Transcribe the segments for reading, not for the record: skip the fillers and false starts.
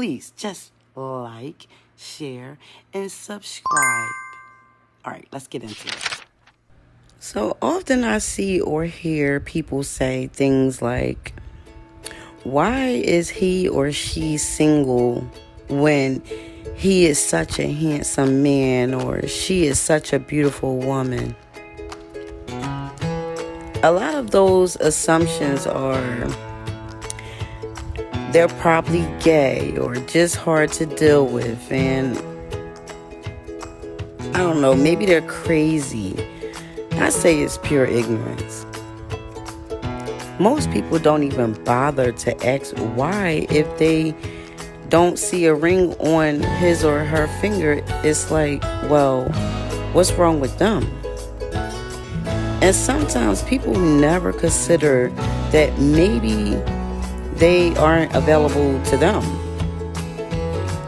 please just like, share, and subscribe. All right, let's get into it. So often I see or hear people say things like, why is he or she single when he is such a handsome man or she is such a beautiful woman? A lot of those assumptions are they're probably gay or just hard to deal with, and I don't know, maybe they're crazy. I say it's pure ignorance. Most people don't even bother to ask why if they don't see a ring on his or her finger. It's like, well, what's wrong with them? And sometimes people never consider that maybe they aren't available to them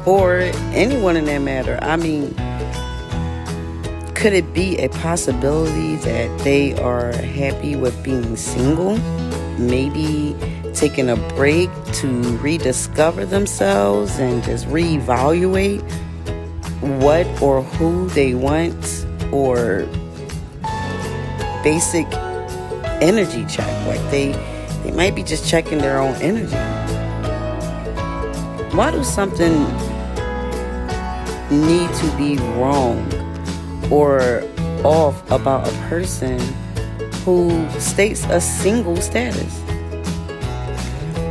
or anyone in that matter. I mean, could it be a possibility that they are happy with being single? Maybe taking a break to rediscover themselves and just reevaluate what or who they want, or basic energy check. Like they might be just checking their own energy. Why do something need to be wrong or off about a person who states a single status?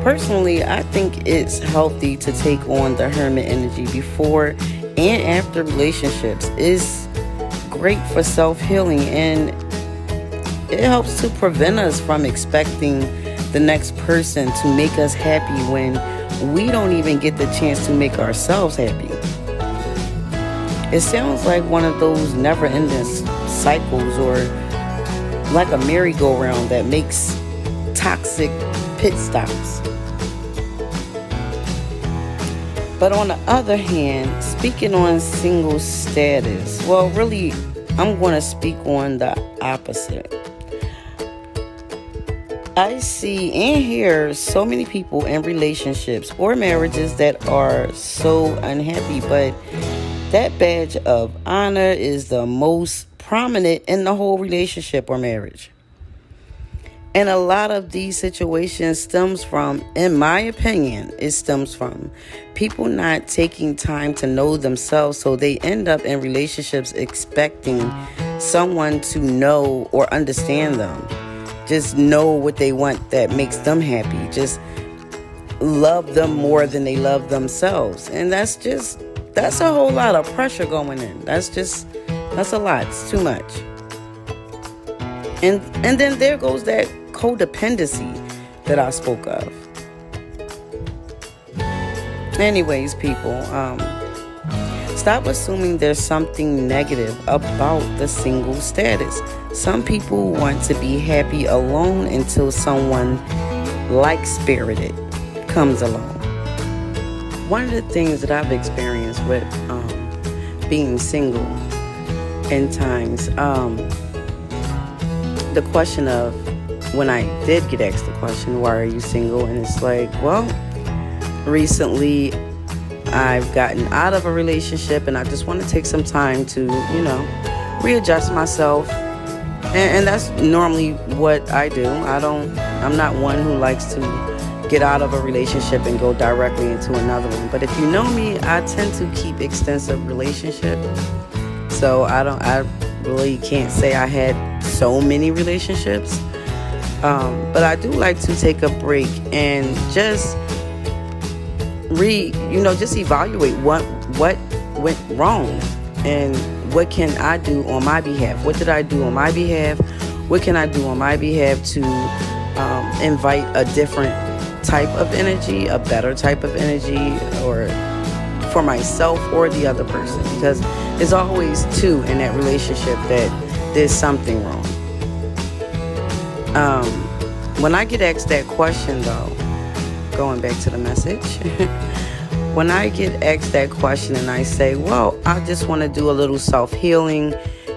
Personally, I think it's healthy to take on the hermit energy before and after relationships. It's great for self-healing, and it helps to prevent us from expecting the next person to make us happy when we don't even get the chance to make ourselves happy. It sounds like one of those never-ending cycles, or like a merry-go-round that makes toxic pit stops. But on the other hand, speaking on single status, well, really, I'm going to speak on the opposite. I see and hear so many people in relationships or marriages that are so unhappy, but that badge of honor is the most prominent in the whole relationship or marriage. And a lot of these situations stems from, in my opinion, it stems from people not taking time to know themselves, so they end up in relationships expecting someone to know or understand them. Just know what they want that makes them happy. Just love them more than they love themselves. And that's a whole lot of pressure going in. That's a lot. It's too much. And then there goes that codependency that I spoke of. Anyways, people, stop assuming there's something negative about the single status. Some people want to be happy alone until someone like-spirited comes along. One of the things that I've experienced with being single in times, the question of, when I did get asked the question, why are you single? And it's like, well, recently I've gotten out of a relationship and I just want to take some time to, readjust myself. And that's normally what I do. I'm not one who likes to get out of a relationship and go directly into another one. But if you know me, I tend to keep extensive relationships. So I really can't say I had so many relationships. But I do like to take a break and just just evaluate what went wrong and what can I do on my behalf. What did I do on my behalf? What can I do on my behalf to invite a different type of energy, a better type of energy, or for myself or the other person? Because there's always two in that relationship that there's something wrong. When I get asked that question, though, going back to the message, when I get asked that question and I say, well, I just want to do a little self-healing,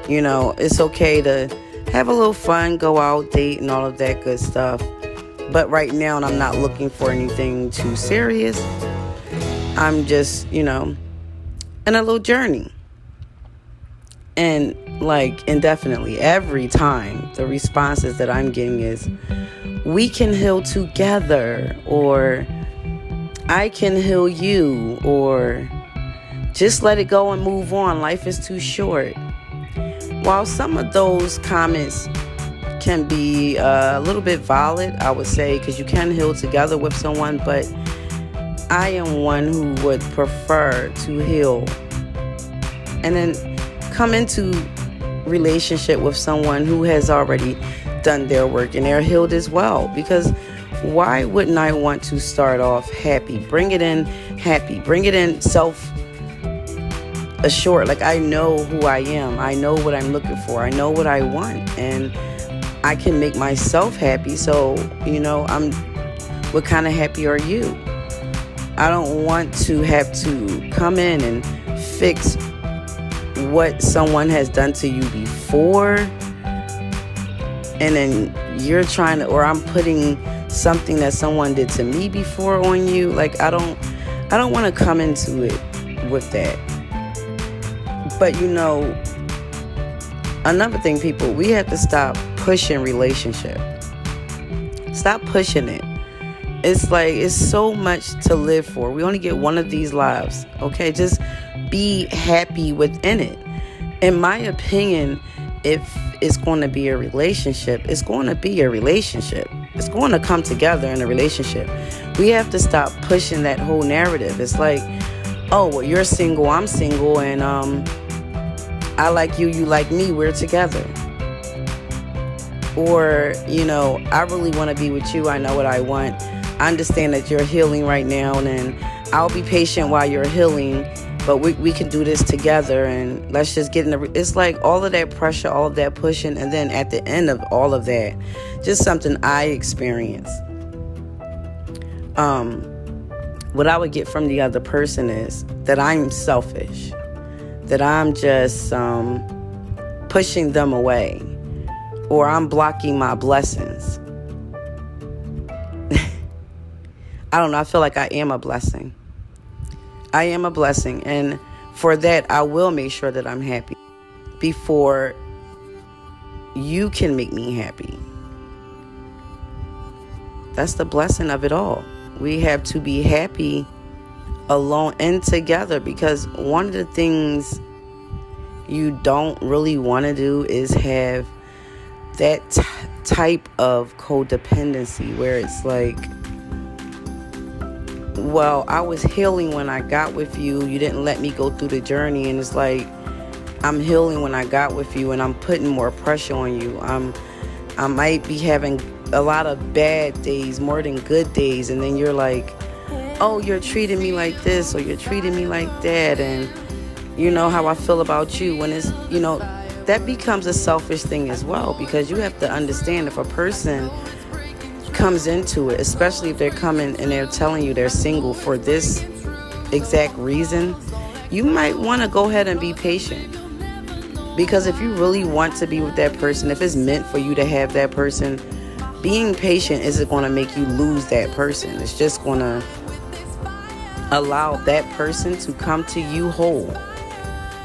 it's okay to have a little fun, go out, date, and all of that good stuff. But right now, I'm not looking for anything too serious. I'm just, in a little journey. And like indefinitely, every time the responses that I'm getting is, we can heal together, or I can heal you, or just let it go and move on. Life is too short. While some of those comments can be a little bit valid, I would say, because you can heal together with someone, but I am one who would prefer to heal and then come into relationship with someone who has already done their work and they're healed as well. Because why wouldn't I want to start off happy, bring it in happy, bring it in self-assured, like I know who I am, I know what I'm looking for, I know what I want, and I can make myself happy. So, what kind of happy are you? I don't want to have to come in and fix what someone has done to you before, and then you're trying to, or I'm putting something that someone did to me before on you. Like I don't want to come into it with that. But another thing, people, we have to stop pushing relationship. Stop pushing it. It's like, it's so much to live for. We only get one of these lives. Okay, just be happy within it. In my opinion, if it's going to be a relationship, it's going to be a relationship. It's going to come together in a relationship. We have to stop pushing that whole narrative. It's like, oh, well, you're single, I'm single, and I like you, you like me, we're together. Or, I really want to be with you, I know what I want. I understand that you're healing right now, and I'll be patient while you're healing, but we can do this together, and let's just get in it's like all of that pressure, all of that pushing, and then at the end of all of that, just something I experienced. What I would get from the other person is that I'm selfish, that I'm just pushing them away, or I'm blocking my blessings. I don't know. I feel like I am a blessing. I am a blessing. And for that, I will make sure that I'm happy before you can make me happy. That's the blessing of it all. We have to be happy alone and together, because one of the things you don't really want to do is have that type of codependency where it's like, well, I was healing when I got with you. You didn't let me go through the journey. And it's like, I'm healing when I got with you, and I'm putting more pressure on you. I might be having a lot of bad days more than good days. And then you're like, oh, you're treating me like this, or you're treating me like that. And you know how I feel about you. When it's, that becomes a selfish thing as well, because you have to understand, if a person comes into it, especially if they're coming and they're telling you they're single for this exact reason, you might want to go ahead and be patient. Because if you really want to be with that person, if it's meant for you to have that person, being patient isn't going to make you lose that person. It's just going to allow that person to come to you whole.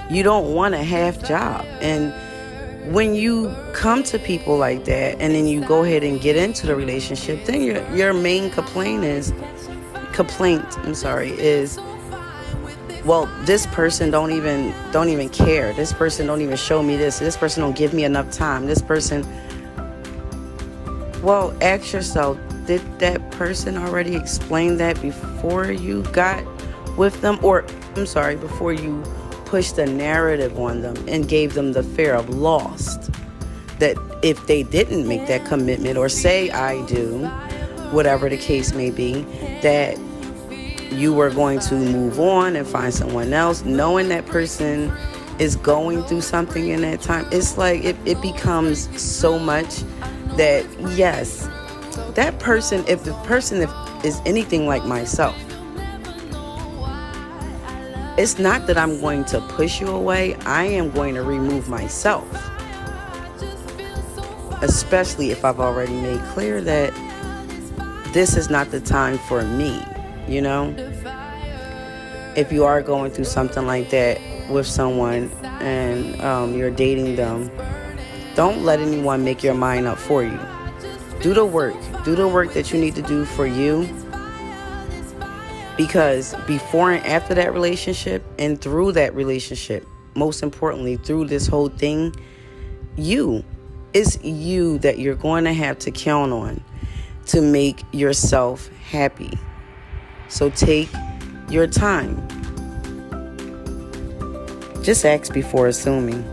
You don't want a half job. And when you come to people like that, and then you go ahead and get into the relationship, then your main complaint is, well, this person don't even care. This person don't even show me this. This person don't give me enough time. This person. Well, ask yourself, did that person already explain that before you got with them? Or, before you pushed the narrative on them and gave them the fear of lost, that if they didn't make that commitment, or say I do, whatever the case may be, that you were going to move on and find someone else, knowing that person is going through something in that time. It's like it becomes so much that, yes, that person, if the person is anything like myself, it's not that I'm going to push you away. I am going to remove myself. Especially if I've already made clear that this is not the time for me, if you are going through something like that with someone and you're dating them, don't let anyone make your mind up for you. Do the work. Do the work that you need to do for you. Because before and after that relationship and through that relationship, most importantly, through this whole thing, it's you that you're going to have to count on to make yourself happy. So take your time. Just ask before assuming.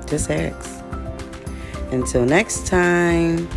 Just ask. Until next time.